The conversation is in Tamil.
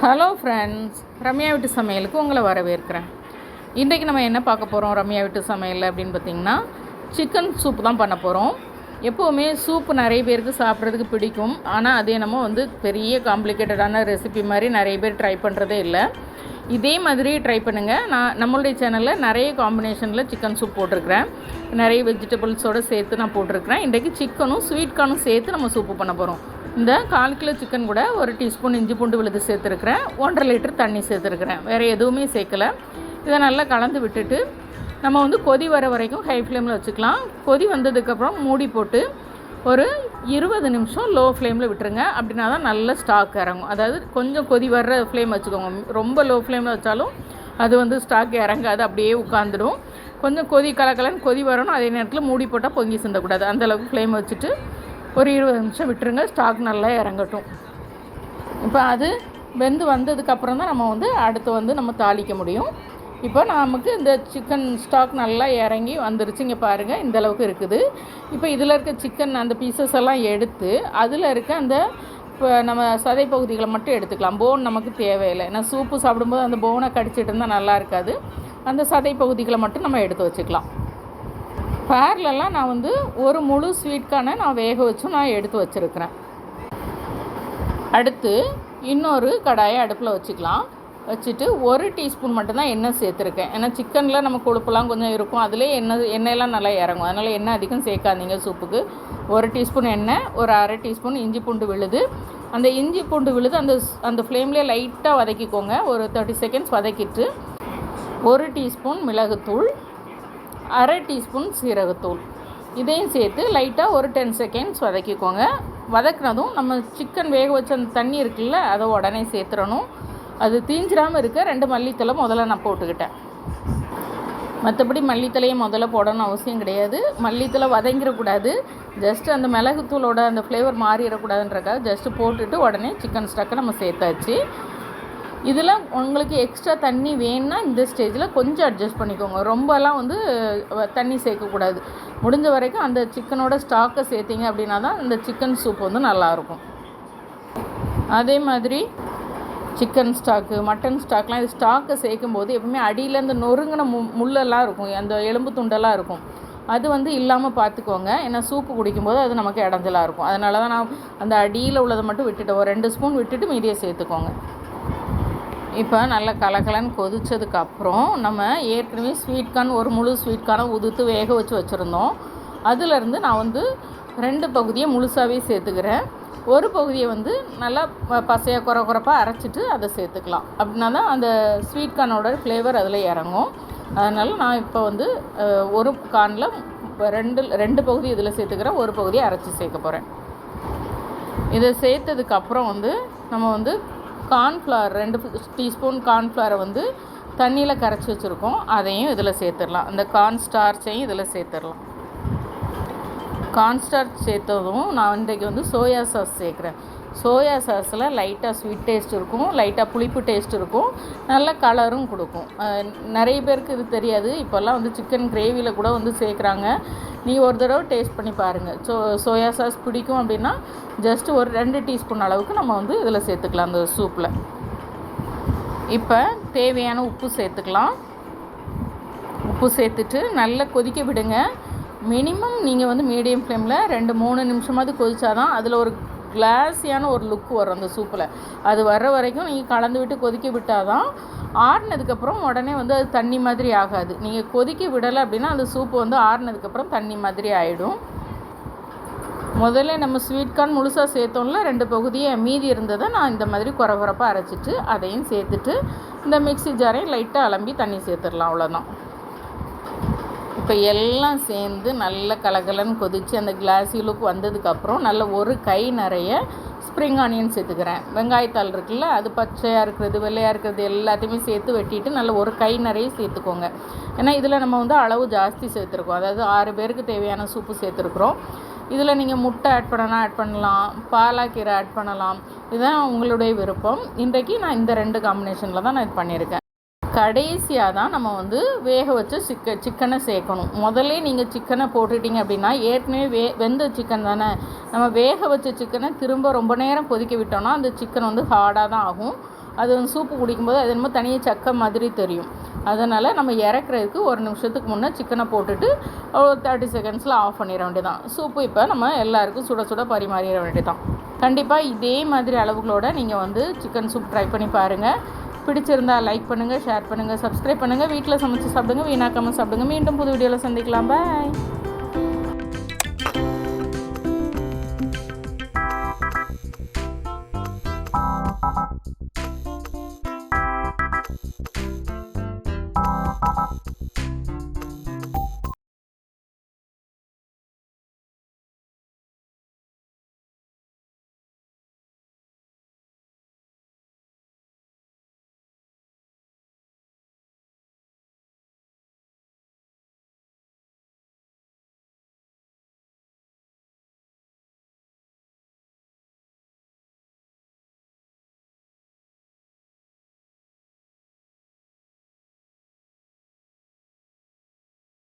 ஹலோ ஃப்ரெண்ட்ஸ், ரம்யா வீட்டு சமையலுக்கு உங்களை வரவேற்கிறேன். இன்றைக்கி நம்ம என்ன பார்க்க போகிறோம் ரம்யா வீட்டு சமையல் அப்படின்னு பார்த்திங்கன்னா, சிக்கன் சூப் தான் பண்ண போகிறோம். எப்போவுமே சூப்பு நிறைய பேருக்கு சாப்பிட்றதுக்கு பிடிக்கும். ஆனால் அது என்னமோ பெரிய காம்ப்ளிகேட்டடான ரெசிபி மாதிரி நிறைய பேர் ட்ரை பண்ணுறதே இல்லை. இதே மாதிரி ட்ரை பண்ணுங்கள். நம்மளுடைய சேனலில் நிறைய காம்பினேஷனில் சிக்கன் சூப் போட்டிருக்கிறேன். நிறைய வெஜிடபிள்ஸோடு சேர்த்து நான் போட்டிருக்கிறேன். இன்றைக்கி சிக்கனும் ஸ்வீட் கார்னும் சேர்த்து நம்ம சூப்பு பண்ண போகிறோம். இந்த 1/4 கிலோ சிக்கன் கூட 1 டீஸ்பூன் இஞ்சி பூண்டு விழுது சேர்த்துருக்கிறேன். 1.5 லிட்டர் தண்ணி சேர்த்துருக்கிறேன். வேறு எதுவுமே சேர்க்கலை. இதை நல்லா கலந்து விட்டுட்டு நம்ம கொதி வர வரைக்கும் ஹை ஃப்ளேமில் வச்சுக்கலாம். கொதி வந்ததுக்கப்புறம் மூடி போட்டு ஒரு 20 நிமிஷம் லோ ஃப்ளேமில் விட்டுருங்க. அப்படின்னா தான் நல்ல ஸ்டாக் இறங்கும். அதாவது கொஞ்சம் கொதி வர்ற ஃப்ளேம் வச்சுக்கோங்க. ரொம்ப லோ ஃப்ளேமில் வச்சாலும் அது ஸ்டாக் இறங்காது, அப்படியே உட்காந்துடும். கொஞ்சம் கலக்கலன்னு கொதி வரணும். அதே நேரத்தில் மூடி போட்டால் பொங்கி சிந்தக்கூடாது. அந்தளவுக்கு ஃப்ளேம் வச்சுட்டு ஒரு 20 நிமிஷம் விட்டுருங்க. ஸ்டாக் நல்லா இறங்கட்டும். இப்போ அது வெந்து வந்ததுக்கப்புறம் தான் நம்ம அடுத்து நம்ம தாளிக்க முடியும். இப்போ நமக்கு இந்த சிக்கன் ஸ்டாக் நல்லா இறங்கி வந்துருச்சு. இங்கே பாருங்கள், இந்தளவுக்கு இருக்குது. இப்போ இதில் இருக்க சிக்கன் அந்த பீசஸ் எல்லாம் எடுத்து அதில் இருக்க இப்போ நம்ம சதை பகுதிகளை மட்டும் எடுத்துக்கலாம். போன் நமக்கு தேவையில்லை. ஏன்னா சூப்பு சாப்பிடும்போது அந்த போனை கடிச்சிட்டு இருந்தால் நல்லா இருக்காது. அந்த சதை பகுதிகளை மட்டும் நம்ம எடுத்து வச்சுக்கலாம். பேரலெல்லாம் நான் ஒரு முழு ஸ்வீட்கான நான் வேக வச்சும் நான் எடுத்து வச்சுருக்கிறேன். அடுத்து இன்னொரு கடாயை அடுப்பில் வச்சுட்டு 1 டீஸ்பூன் மட்டும்தான் எண்ணெய் சேர்த்துருக்கேன். ஏன்னா சிக்கனில் நம்ம கொழுப்புலாம் கொஞ்சம் இருக்கும். அதிலே எண்ணெயெல்லாம் நல்லா இறங்கும். அதனால் எண்ணெய் அதிகம் சேர்க்காதீங்க சூப்புக்கு. 1 டீஸ்பூன் எண்ணெய், ஒரு 1/2 டீஸ்பூன் இஞ்சி பூண்டு விழுது. அந்த இஞ்சி பூண்டு விழுது அந்த ஃப்ளேம்லேயே லைட்டாக வதக்கிக்கோங்க. ஒரு 30 செகண்ட்ஸ் வதக்கிட்டு 1 டீஸ்பூன் மிளகுத்தூள், 1/2 டீஸ்பூன் சீரகத்தூள் இதையும் சேர்த்து லைட்டாக ஒரு 10 செகண்ட்ஸ் வதக்கிக்கோங்க. வதக்குனதும் நம்ம சிக்கன் வேக வச்ச அந்த தண்ணி இருக்குல்ல, அதை உடனே சேர்த்துடணும். அது தீஞ்சிடாமல் இருக்க 2 மல்லித்தலை முதல்ல நான் போட்டுக்கிட்டேன். மற்றபடி மல்லித்தலையை முதல்ல போடணும்னு அவசியம் கிடையாது. மல்லித்தலை வதங்கிடக்கூடாது. ஜஸ்ட்டு அந்த மிளகுத்தூளோட அந்த ஃப்ளேவர் மாறிடக்கூடாதுன்றக்காக ஜஸ்ட்டு போட்டுட்டு உடனே சிக்கன் ஸ்டக்கை நம்ம சேர்த்தாச்சு. இதில் உங்களுக்கு எக்ஸ்ட்ரா தண்ணி வேணுன்னா இந்த ஸ்டேஜில் கொஞ்சம் அட்ஜஸ்ட் பண்ணிக்கோங்க. ரொம்பலாம் தண்ணி சேர்க்கக்கூடாது. முடிஞ்ச வரைக்கும் அந்த சிக்கனோட ஸ்டாக்கை சேர்த்திங்க அப்படின்னா தான் இந்த சிக்கன் சூப் நல்லாயிருக்கும். அதே மாதிரி சிக்கன் ஸ்டாக்கு, மட்டன் ஸ்டாக்லாம் இது ஸ்டாக்கை சேர்க்கும்போது எப்பவுமே அடியில் இந்த நொறுங்கின முள்ளெல்லாம் இருக்கும், அந்த எலும்பு துண்டெல்லாம் இருக்கும். அது இல்லாமல் பார்த்துக்கோங்க. ஏன்னா சூப்பு குடிக்கும்போது அது நமக்கு இடைஞ்சலாக இருக்கும். அதனால தான் நான் அந்த அடியில் உள்ளதை மட்டும் விட்டுட்டு ஒரு 2 ஸ்பூன் விட்டுட்டு மீதியை சேர்த்துக்கோங்க. இப்போ நல்லா கலக்கலன்னு கொதித்ததுக்கப்புறம் நம்ம ஏற்கனவே ஸ்வீட் கார்ன் ஒரு முழு ஸ்வீட் கார்னை உதுத்து வேக வச்சுருந்தோம். அதிலேருந்து நான் 2 பகுதியை முழுசாகவே சேர்த்துக்கிறேன். ஒரு பகுதியை நல்லா பசையாக குறப்பாக அரைச்சிட்டு அதை சேர்த்துக்கலாம். அப்படின்னா தான் அந்த ஸ்வீட் கார்னோட ஃப்ளேவர் அதில் இறங்கும். அதனால் நான் இப்போ ஒரு கார்னில் 2 பகுதி இதில் சேர்த்துக்கிறேன். ஒரு பகுதியை அரைச்சி சேர்க்க போகிறேன். இதை சேர்த்ததுக்கப்புறம் நம்ம கார்ன்ஃப்ளவர் 2 டீஸ்பூன் கார்ன்ஃப்ளவரை தண்ணியில் கரைச்சி வச்சுருக்கோம். அதையும் இதில் சேர்த்துடலாம். அந்த கார்ன் ஸ்டார்ச்சையும் இதில் சேர்த்துடலாம். கார்ன் ஸ்டார்ச் சேர்த்ததும் நான் இன்றைக்கி சோயா சாஸ் சேர்க்குறேன். சோயா சாஸில் லைட்டாக ஸ்வீட் டேஸ்ட் இருக்கும், லைட்டாக புளிப்பு டேஸ்ட் இருக்கும், நல்ல கலரும் கொடுக்கும். நிறைய பேருக்கு இது தெரியாது. இப்போல்லாம் சிக்கன் கிரேவியில் கூட சேர்க்குறாங்க. நீங்கள் ஒரு தடவை டேஸ்ட் பண்ணி பாருங்கள். சோயா சாஸ் பிடிக்கும் அப்படின்னா ஜஸ்ட்டு ஒரு 2 டீஸ்பூன் அளவுக்கு நம்ம இதில் சேர்த்துக்கலாம் அந்த சூப்பில். இப்போ தேவையான உப்பு சேர்த்துக்கலாம். உப்பு சேர்த்துட்டு நல்லா கொதிக்க விடுங்க. மினிமம் நீங்கள் மீடியம் ஃப்ளேமில் 2-3 நிமிஷமாவது கொதிச்சாதான் அதில் ஒரு கிளாஸியான ஒரு லுக் வரும் அந்த சூப்பில். அது வர்ற வரைக்கும் நீங்கள் கலந்து விட்டு கொதிக்க விட்டால் தான். ஆறுனதுக்கப்புறம் உடனே அது தண்ணி மாதிரி ஆகாது. நீங்கள் கொதிக்க விடலை அப்படின்னா அந்த சூப்பு ஆறுனதுக்கப்புறம் தண்ணி மாதிரி ஆகிடும். முதல்ல நம்ம ஸ்வீட் கார்ன் முழுசாக சேர்த்தோம்ல 2 பகுதியை, மீதி இருந்ததை நான் இந்த மாதிரி குறப்பாக அரைச்சிட்டு அதையும் சேர்த்துட்டு இந்த மிக்ஸி ஜாரையும் லைட்டாக அலம்பி தண்ணி சேர்த்துடலாம். அவ்வளோதான். இப்போ எல்லாம் சேர்ந்து நல்ல கலகலன்னு கொதித்து அந்த கிளாஸி லுக் வந்ததுக்கப்புறம் நல்ல ஒரு கை நிறைய ஸ்ப்ரிங் ஆனியன் சேர்த்துக்கிறேன். வெங்காயத்தாள் இருக்குல்ல, அது பச்சையாக இருக்கிறது வெள்ளையாக இருக்கிறது எல்லாத்தையுமே சேர்த்து வெட்டிட்டு நல்ல ஒரு கை நிறைய சேர்த்துக்கோங்க. ஏன்னா இதில் நம்ம அளவு ஜாஸ்தி சேர்த்துருக்கோம். அதாவது 6 பேருக்கு தேவையான சூப்பு சேர்த்துருக்குறோம். இதில் நீங்கள் முட்டை ஆட் பண்ணலாம், பாலாக்கீரை ஆட் பண்ணலாம். இதுதான் உங்களுடைய விருப்பம். இன்றைக்கி நான் இந்த 2 காம்பினேஷனில் தான் நான் இது பண்ணியிருக்கேன். கடைசியாக தான் நம்ம வேக வச்ச சிக்கனை சேர்க்கணும். முதல்ல நீங்கள் சிக்கனை போட்டுட்டிங்க அப்படின்னா ஏற்கனவே வெந்த சிக்கன் தானே, நம்ம வேக வச்ச சிக்கனை திரும்ப ரொம்ப நேரம் கொதிக்க விட்டோம்னா அந்த சிக்கன் ஹார்டாக தான் ஆகும். அது வந்து சூப்பு குடிக்கும்போது அது என்னமோ தனியாக சக்கை மாதிரி தெரியும். அதனால் நம்ம இறக்குறதுக்கு 1 நிமிஷத்துக்கு முன்னே சிக்கனை போட்டுட்டு ஒரு 30 செகண்ட்ஸில் ஆஃப் பண்ணிட வேண்டியதான். சூப்பு இப்போ நம்ம எல்லாருக்கும் சுட சுட பரிமாறிட வேண்டியதான். கண்டிப்பாக இதே மாதிரி அளவுகளோடு நீங்கள் வந்து சிக்கன் சூப் ட்ரை பண்ணி பாருங்கள். பிடிச்சிருந்தால் லைக் பண்ணுங்கள், ஷேர் பண்ணுங்கள், சப்ஸ்கிரைப் பண்ணுங்கள். வீட்டில் சமைச்சு சாப்பிடுங்க, வீணாக்காமல் சாப்பிடுங்க. மீண்டும் புது வீடியோவில் சந்திக்கலாம். பாய்.